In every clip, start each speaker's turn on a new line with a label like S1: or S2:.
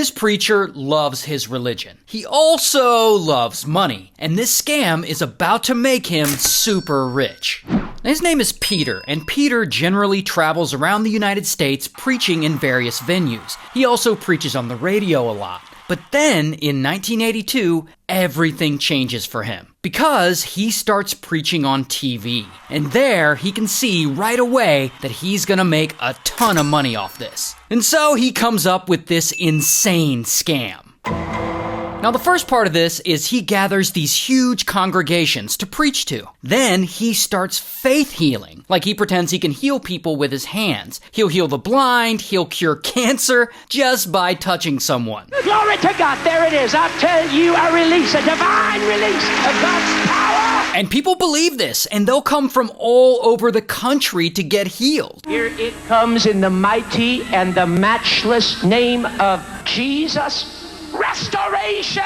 S1: This preacher loves his religion. He also loves money, and this scam is about to make him super rich. His name is Peter, and Peter generally travels around the United States preaching in various venues. He also preaches on the radio a lot. But then, in 1982, everything changes for him because he starts preaching on TV. And there, he can see right away that he's gonna make a ton of money off this. And so he comes up with this insane scam. Now, the first part of this is he gathers these huge congregations to preach to. Then he starts faith healing. Like he pretends he can heal people with his hands. He'll heal the blind, he'll cure cancer just by touching someone.
S2: Glory to God, there it is. I'll tell you, a release, a divine release of God's power.
S1: And people believe this, and they'll come from all over the country to get healed.
S2: Here it comes in the mighty and the matchless name of Jesus. Restoration!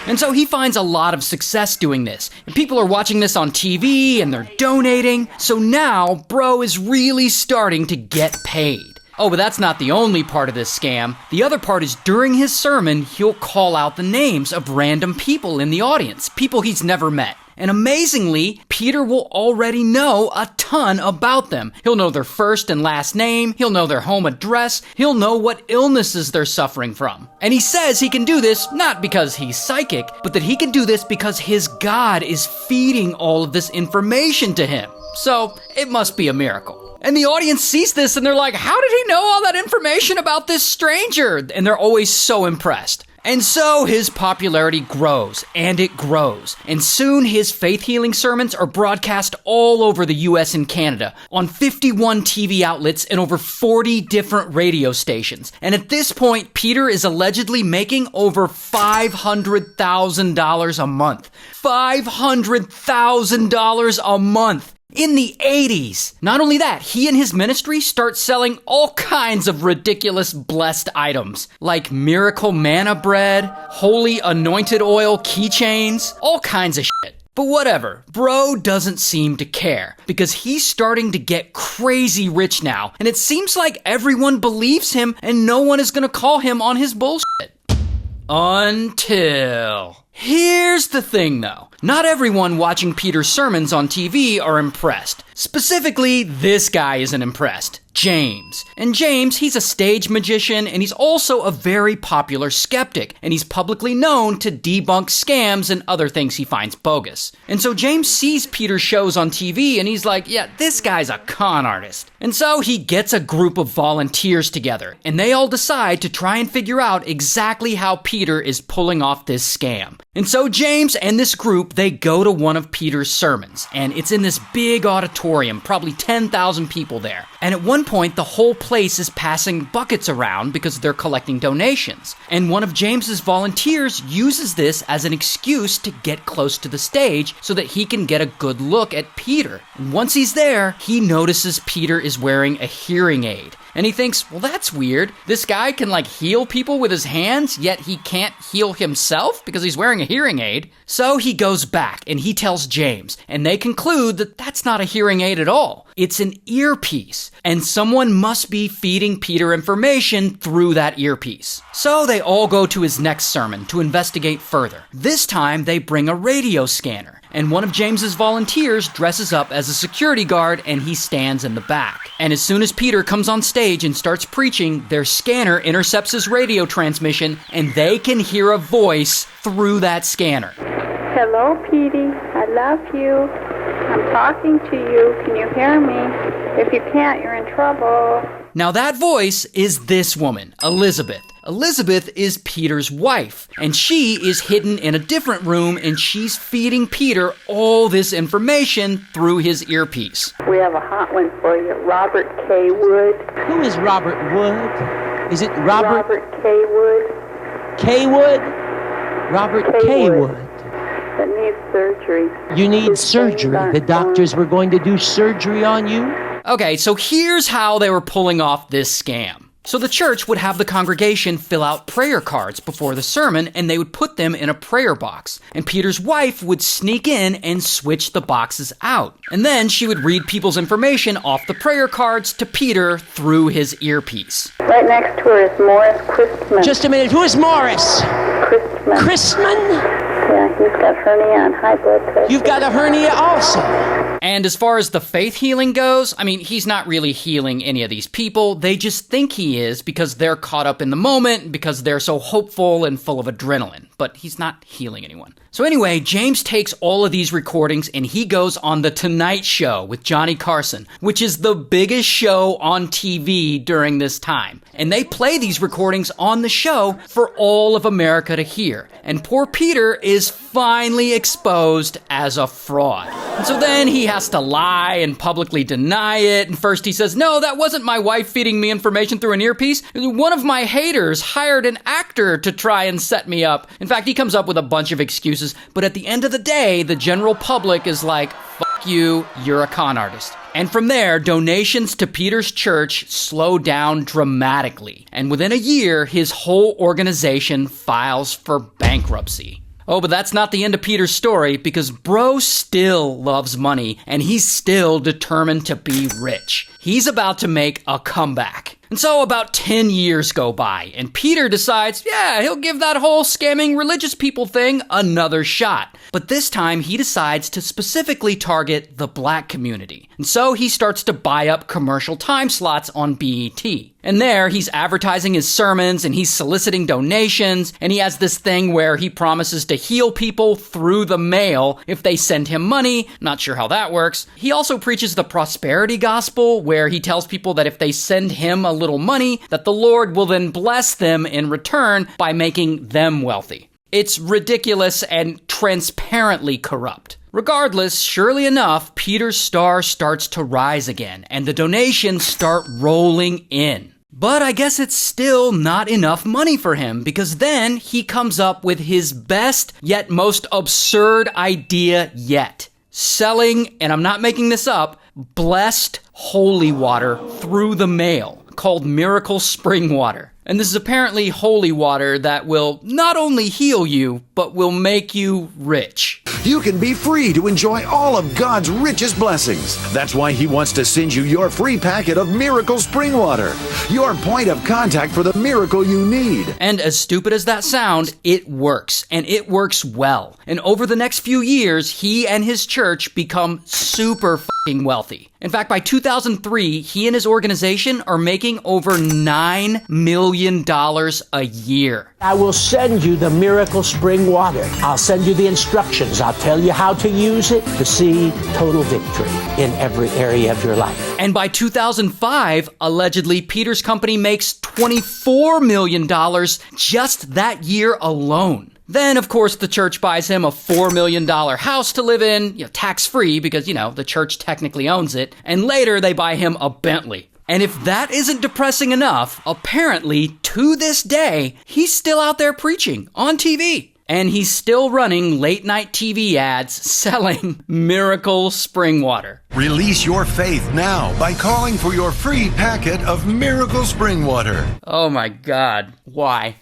S1: And so he finds a lot of success doing this. And people are watching this on TV and they're donating. So now, bro is really starting to get paid. Oh, but that's not the only part of this scam. The other part is during his sermon, he'll call out the names of random people in the audience, people he's never met. And amazingly, Peter will already know a ton about them. He'll know their first and last name, he'll know their home address, he'll know what illnesses they're suffering from. And he says he can do this not because he's psychic, but that he can do this because his God is feeding all of this information to him. So, it must be a miracle. And the audience sees this and they're like, how did he know all that information about this stranger? And they're always so impressed. And so his popularity grows, and it grows. And soon his faith-healing sermons are broadcast all over the US and Canada, on 51 TV outlets and over 40 different radio stations. And at this point, Peter is allegedly making over $500,000 a month. $500,000 a month! In the 80s. Not only that, he and his ministry start selling all kinds of ridiculous blessed items, like miracle manna bread, holy anointed oil keychains, all kinds of shit. But whatever, bro doesn't seem to care, because he's starting to get crazy rich now, and it seems like everyone believes him and no one is gonna call him on his bullshit. Until... Here's the thing though. Not everyone watching Peter's sermons on TV are impressed. Specifically, this guy isn't impressed. James. And James, he's a stage magician and he's also a very popular skeptic. And he's publicly known to debunk scams and other things he finds bogus. And so James sees Peter's shows on TV and he's like, yeah, this guy's a con artist. And so he gets a group of volunteers together and they all decide to try and figure out exactly how Peter is pulling off this scam. And so James and this group, they go to one of Peter's sermons, and it's in this big auditorium, probably 10,000 people there. And at one point, the whole place is passing buckets around because they're collecting donations. And one of James's volunteers uses this as an excuse to get close to the stage so that he can get a good look at Peter. And once he's there, he notices Peter is wearing a hearing aid. And he thinks, well, that's weird. This guy can heal people with his hands, yet he can't heal himself because he's wearing a hearing aid. So he goes back and he tells James, and they conclude that that's not a hearing aid at all. It's an earpiece, and someone must be feeding Peter information through that earpiece. So they all go to his next sermon to investigate further. This time they bring a radio scanner. And one of James's volunteers dresses up as a security guard and he stands in the back. And as soon as Peter comes on stage and starts preaching, their scanner intercepts his radio transmission and they can hear a voice through that scanner.
S3: Hello, Petey. I love you. I'm talking to you. Can you hear me? If you can't, you're in trouble.
S1: Now that voice is this woman, Elizabeth. Elizabeth is Peter's wife, and she is hidden in a different room, and she's feeding Peter all this information through his earpiece.
S3: We have a hot one for you, Robert K. Wood.
S4: Who is Robert Wood? Is it Robert
S3: K. Wood.
S4: K. Wood? Robert K. Wood.
S3: That needs surgery.
S4: You need surgery. The doctors were going to do surgery on you?
S1: Okay, so here's how they were pulling off this scam. So the church would have the congregation fill out prayer cards before the sermon, and they would put them in a prayer box. And Peter's wife would sneak in and switch the boxes out. And then she would read people's information off the prayer cards to Peter through his earpiece.
S3: Right next to her is Morris Christman.
S4: Just a minute, who is Morris?
S3: Christman.
S4: Christman?
S3: Yeah, he's got hernia and high blood pressure.
S4: You've got a hernia also.
S1: And as far as the faith healing goes, I mean, he's not really healing any of these people. They just think he is because they're caught up in the moment, because they're so hopeful and full of adrenaline. But he's not healing anyone. So anyway, James takes all of these recordings and he goes on The Tonight Show with Johnny Carson, which is the biggest show on TV during this time. And they play these recordings on the show for all of America to hear. And poor Peter is finally exposed as a fraud. And so then he has to lie and publicly deny it. And first he says, no, that wasn't my wife feeding me information through an earpiece. One of my haters hired an actor to try and set me up. In fact, he comes up with a bunch of excuses. But at the end of the day, the general public is like, fuck you, you're a con artist. And from there, donations to Peter's church slow down dramatically. And within a year, his whole organization files for bankruptcy. Oh, but that's not the end of Peter's story, because bro still loves money, and he's still determined to be rich. He's about to make a comeback. And so about 10 years go by, and Peter decides, yeah, he'll give that whole scamming religious people thing another shot. But this time, he decides to specifically target the black community. And so he starts to buy up commercial time slots on BET. And there, he's advertising his sermons, and he's soliciting donations, and he has this thing where he promises to heal people through the mail if they send him money. Not sure how that works. He also preaches the prosperity gospel, where he tells people that if they send him a little money, that the Lord will then bless them in return by making them wealthy. It's ridiculous and transparently corrupt. Regardless, surely enough, Peter's star starts to rise again, and the donations start rolling in. But I guess it's still not enough money for him, because then he comes up with his best yet most absurd idea yet. Selling, and I'm not making this up, blessed holy water through the mail, called Miracle Spring Water. And this is apparently holy water that will not only heal you, but will make you rich.
S5: You can be free to enjoy all of God's richest blessings. That's why He wants to send you your free packet of Miracle Spring Water, your point of contact for the miracle you need.
S1: And as stupid as that sounds, it works, and it works well. And over the next few years, he and his church become super fucking wealthy. In fact, by 2003, he and his organization are making over $9 million a year.
S4: I will send you the Miracle Spring Water. I'll send you the instructions. I'll tell you how to use it to see total victory in every area of your life.
S1: And by 2005, allegedly, Peter's company makes $24 million just that year alone. Then, of course, the church buys him a $4 million house to live in, tax-free because, the church technically owns it. And later, they buy him a Bentley. And if that isn't depressing enough, apparently, to this day, he's still out there preaching on TV. And he's still running late-night TV ads selling Miracle Spring Water.
S6: Release your faith now by calling for your free packet of Miracle Spring Water.
S1: Oh my God. Why?